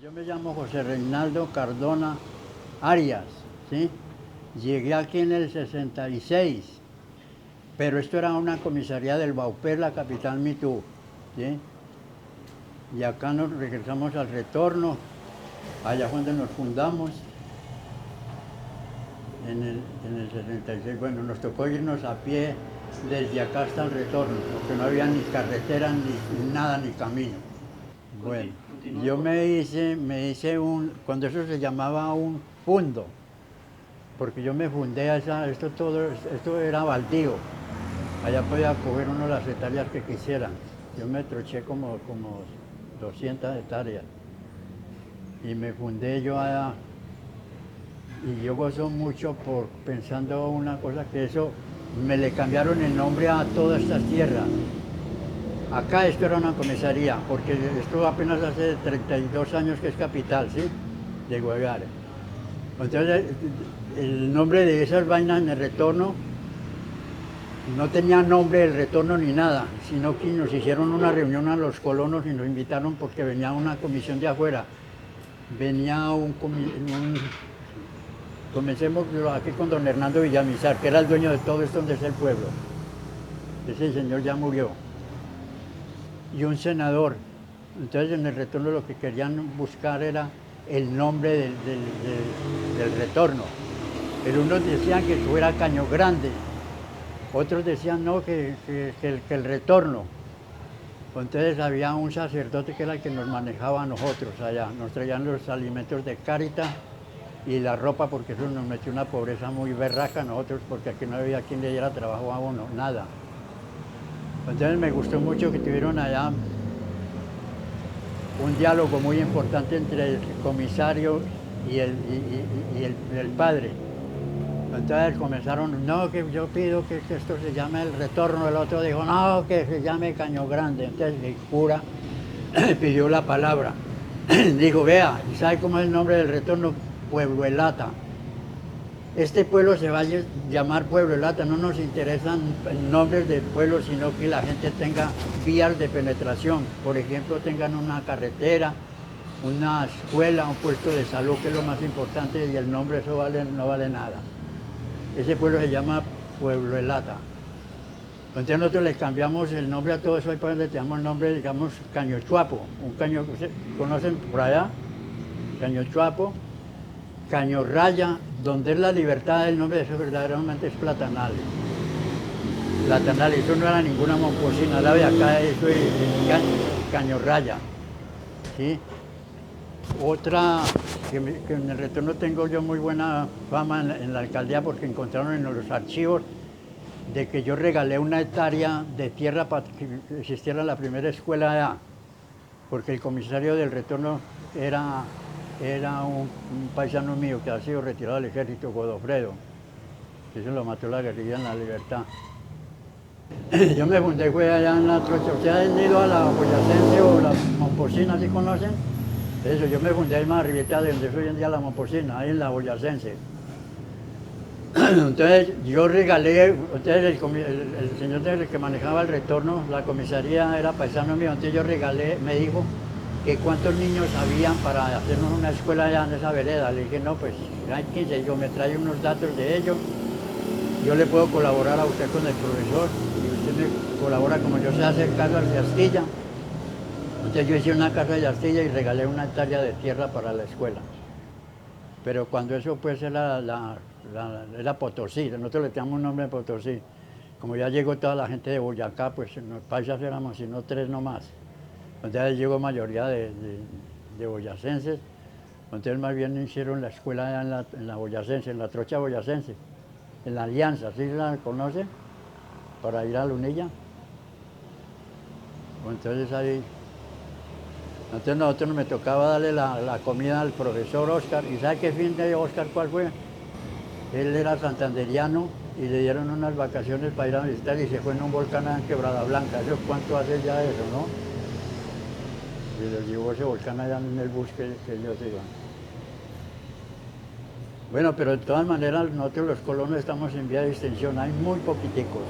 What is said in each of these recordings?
Yo me llamo José Reinaldo Cardona Arias, ¿sí? Llegué aquí en el 66, pero esto era una comisaría del Baupés, la capital Mitú, ¿sí? Y acá nos regresamos al retorno, allá fue donde nos fundamos, en el 66. Bueno, nos tocó irnos a pie desde acá hasta el retorno, porque no había ni carretera, ni nada, ni camino. Bueno, yo me hice cuando eso se llamaba un fundo, porque yo me fundé esto era baldío. Allá podía coger uno las hectáreas que quisieran. Yo me troché como 200 hectáreas. Y me fundé yo allá. Y yo gozo mucho por pensando una cosa, que eso me le cambiaron el nombre a todas estas tierras. Acá esto era una comisaría, porque esto apenas hace 32 años que es capital, ¿sí? De Guaviare. Entonces, el nombre de esas vainas en el retorno no tenía nombre del retorno ni nada, sino que nos hicieron una reunión a los colonos y nos invitaron porque venía una comisión de afuera. Venía comencemos aquí con don Hernando Villamizar, que era el dueño de todo esto donde es el pueblo. Ese señor ya murió. Y un senador. Entonces en el retorno lo que querían buscar era el nombre del retorno. Pero unos decían que fuera Caño Grande, otros decían no, que el retorno. Entonces había un sacerdote que era el que nos manejaba a nosotros allá. Nos traían los alimentos de Cáritas y la ropa, porque eso nos metió una pobreza muy berraca a nosotros, porque aquí no había quien le diera trabajo a uno, nada. Entonces me gustó mucho que tuvieron allá un diálogo muy importante entre el comisario y el padre. Entonces comenzaron, no, que yo pido que esto se llame el retorno. El otro dijo, no, que se llame Caño Grande. Entonces el cura pidió la palabra. Dijo, vea, ¿sabe cómo es el nombre del retorno? Pueblo Elata. Este pueblo se va a llamar Pueblo Elata. No nos interesan nombres de pueblos, sino que la gente tenga vías de penetración. Por ejemplo, tengan una carretera, una escuela, un puesto de salud, que es lo más importante, y el nombre eso no vale nada. Ese pueblo se llama Pueblo Elata. Entonces nosotros le cambiamos el nombre a todo eso, y para donde tenemos el nombre, digamos, Caño Chuapo. Un caño, ¿conocen por allá? Caño Chuapo, Caño Raya, donde es la libertad, el nombre de eso verdaderamente es Platanales. Platanales, eso no era ninguna momposina, la de acá, eso es Caño Raya. ¿Sí? Otra, que en el retorno tengo yo muy buena fama en la alcaldía, porque encontraron en los archivos de que yo regalé una hectárea de tierra para que existiera la primera escuela allá, porque el comisario del retorno era un paisano mío que ha sido retirado del ejército, Godofredo, que eso lo mató la guerrilla en la Libertad. Yo me fundé, fue allá en la trocha. ¿Ustedes han ido a la Boyacense o la Momposina, ¿sí conocen? Eso, yo me fundé ahí más arribita de donde es hoy en día la Momposina, ahí en la Boyacense. Entonces yo regalé, entonces el señor que manejaba el retorno, la comisaría era paisano mío, entonces yo regalé, me dijo que cuántos niños habían para hacernos una escuela allá en esa vereda. Le dije, no, pues hay 15, yo me trae unos datos de ellos, yo le puedo colaborar a usted con el profesor, y usted me colabora como yo sé hacer casas de astilla. Entonces yo hice una casa de astilla y regalé una hectárea de tierra para la escuela. Pero cuando eso pues era Potosí, nosotros le teníamos un nombre de Potosí. Como ya llegó toda la gente de Boyacá, pues los paisas éramos sino 3 nomás. Entonces llegó mayoría de boyacenses. Entonces más bien hicieron la escuela allá en la boyacense, en la trocha boyacense, en la Alianza, ¿sí la conoce? Para ir a Lunilla. Entonces ahí, entonces nosotros me tocaba darle la comida al profesor Oscar. ¿Y sabe qué fin de Oscar cuál fue? Él era santanderiano y le dieron unas vacaciones para ir a visitar y se fue en un volcán en Quebrada Blanca. ¿Eso cuánto hace ya eso, no? Y los llevó ese volcán allá en el bus que ellos iban. Bueno, pero de todas maneras nosotros los colonos estamos en vía de extensión, hay muy poquiticos.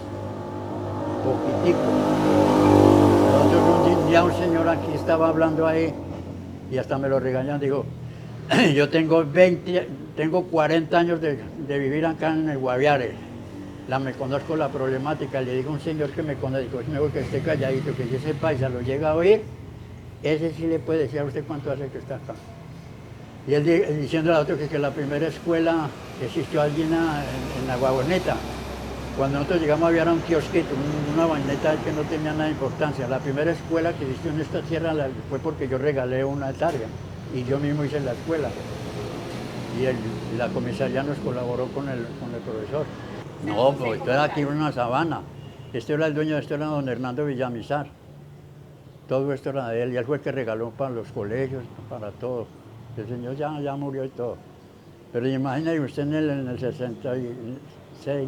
Nosotros un día un señor aquí estaba hablando ahí y hasta me lo regañan, digo, yo tengo 40 años de vivir acá en el Guaviare, me conozco la problemática, le digo a un señor que me conoce, digo, es mejor que esté calladito, que si ese paisa lo llega a oír, ese sí le puede decir a usted cuánto hace que está acá. Y él diciendo a otro que la primera escuela existió allí en la Guaguaneta. Cuando nosotros llegamos había un kiosquito, una vaineta que no tenía nada de importancia. La primera escuela que existió en esta tierra fue porque yo regalé una hectárea y yo mismo hice la escuela. Y la comisaría nos colaboró con el profesor. No, pues esto era aquí en una sabana. Este era el dueño de esto, era don Hernando Villamizar. Todo esto era de él y él fue el que regaló para los colegios, para todo. El señor ya murió y todo. Pero imagínese usted en el 66,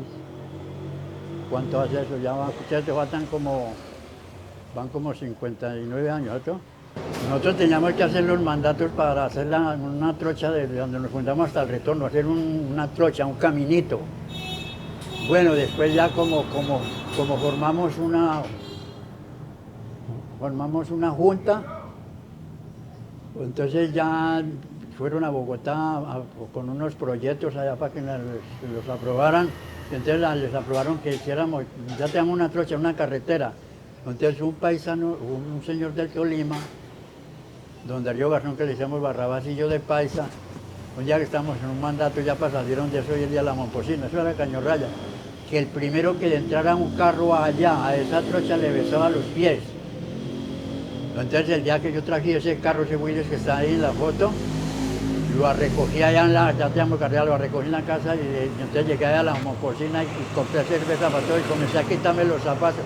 ¿cuánto hace eso? Ya ustedes van como 59 años, ¿no? Nosotros teníamos que hacer los mandatos para hacer una trocha de donde nos fundamos hasta el retorno, hacer una trocha, un caminito. Bueno, después ya como formamos una junta, entonces ya fueron a Bogotá con unos proyectos allá para que los aprobaran. Entonces les aprobaron que hiciéramos, ya tenemos una trocha, una carretera. Entonces un paisano, un señor del Tolima, don Darío Garzón, que le decíamos Barrabás y yo de paisa, un día que estamos en un mandato ya salieron de eso y el día de la Momposina, eso era Caño Raya, que el primero que entrara un carro allá, a esa trocha, le besaba los pies. Entonces el día que yo traje ese carro, ese Willis que está ahí en la foto, lo recogí allá ya teníamos carrera, lo recogí en la casa y entonces llegué a la cocina y compré cerveza para todo y comencé a quitarme los zapatos.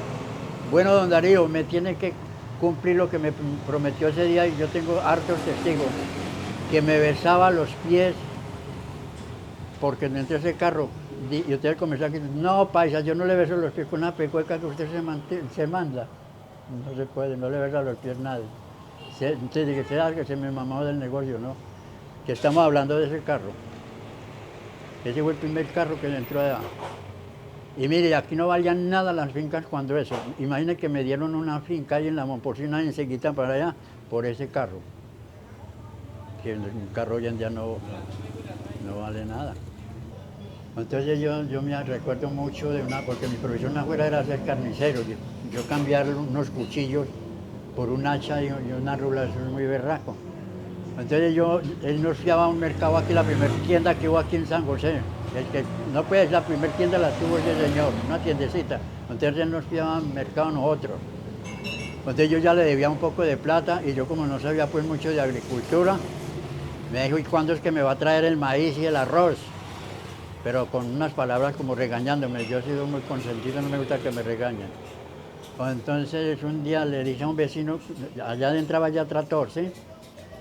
Bueno, don Darío, me tiene que cumplir lo que me prometió ese día y yo tengo hartos testigos, que me besaba los pies porque dentro de ese carro, y usted comenzó a decir, no, paisa, yo no le beso los pies con una pecueca que usted se manda. No se puede, no le besa los pies nadie. Entonces dije, será que se me mamó del negocio, ¿no? Que estamos hablando de ese carro. Ese fue el primer carro que entró allá. Y mire, aquí no valían nada las fincas cuando eso. Imagine que me dieron una finca ahí en la Momposina enseguida para allá por ese carro. Que un carro hoy en día no vale nada. Entonces yo me recuerdo mucho porque mi profesión afuera era ser carnicero. Yo cambiar unos cuchillos por un hacha y una rula, eso es muy berraco. Entonces él nos llevaba a un mercado aquí, la primera tienda que hubo aquí en San José. No puede, la primera tienda la tuvo ese señor, una tiendecita. Entonces él nos llevaba al mercado a nosotros. Entonces yo ya le debía un poco de plata y yo como no sabía pues mucho de agricultura, me dijo, ¿y cuándo es que me va a traer el maíz y el arroz? Pero con unas palabras como regañándome. Yo he sido muy consentido, no me gusta que me regañen. Entonces un día le dije a un vecino, allá entraba ya trator, ¿sí?,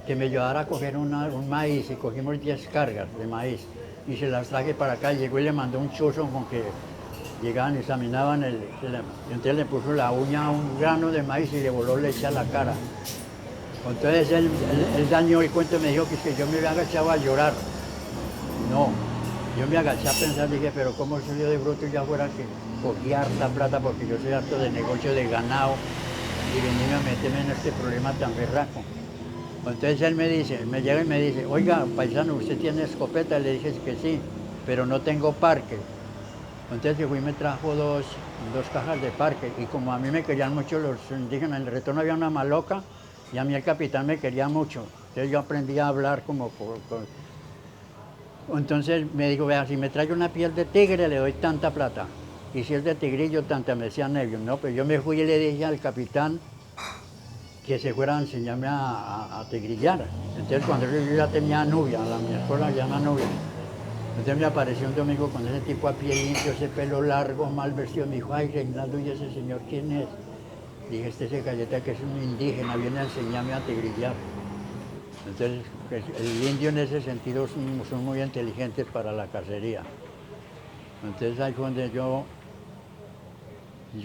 que me ayudara a coger un maíz y cogimos 10 cargas de maíz y se las traje para acá. Llegó y le mandó un chuzo con que llegaban, examinaban y entonces le puso la uña a un grano de maíz y le voló leche a la cara. Entonces él dañó el cuento y me dijo que yo me había agachado a llorar. No, yo me agaché a pensar, dije, pero ¿cómo soy yo de bruto ya fuera que cogí harta plata porque yo soy harto de negocio de ganado y venía a meterme en este problema tan berraco? Entonces él me llega y me dice, oiga, paisano, ¿usted tiene escopeta? Le dije que sí, pero no tengo parque. Entonces yo fui y me trajo dos cajas de parque y como a mí me querían mucho los indígenas, en el retorno había una maloca y a mí el capitán me quería mucho. Entonces yo aprendí a hablar Entonces me dijo, vea, si me trae una piel de tigre le doy tanta plata. Y si es de tigrillo, tanta, me decía Nevio. No, pues yo me fui y le dije al capitán que se fuera a enseñarme a tigrillar. Entonces cuando yo ya tenía novia, mi esposa ya llama novia. Entonces me apareció un domingo con ese tipo a pie limpio, ese pelo largo, mal vestido. Me dijo, ay, Reinaldo, ¿y ese señor quién es? Dije, este es el Galleta, que es un indígena, viene a enseñarme a tigrillar. Entonces, el indio en ese sentido son muy inteligentes para la cacería. Entonces ahí fue donde yo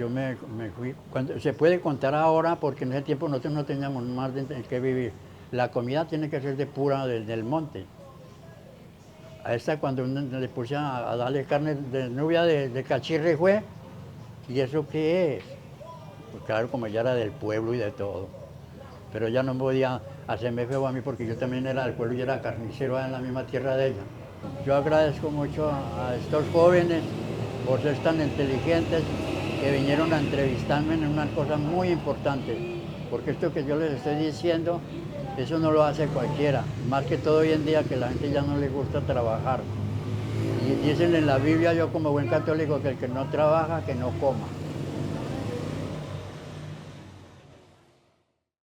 me fui. Se puede contar ahora porque en ese tiempo nosotros no teníamos más de qué vivir. La comida tiene que ser de pura del monte. A esta cuando le puse a darle carne de nubia de cachirre fue, ¿y eso qué es? Pues claro, como ya era del pueblo y de todo. Pero ya no podía, hacerme feo a mí porque yo también era del pueblo y era carnicero en la misma tierra de ella. Yo agradezco mucho a estos jóvenes por ser tan inteligentes que vinieron a entrevistarme en una cosa muy importante, porque esto que yo les estoy diciendo, eso no lo hace cualquiera, más que todo hoy en día que la gente ya no le gusta trabajar. Y dicen en la Biblia, yo como buen católico, que el que no trabaja, que no coma.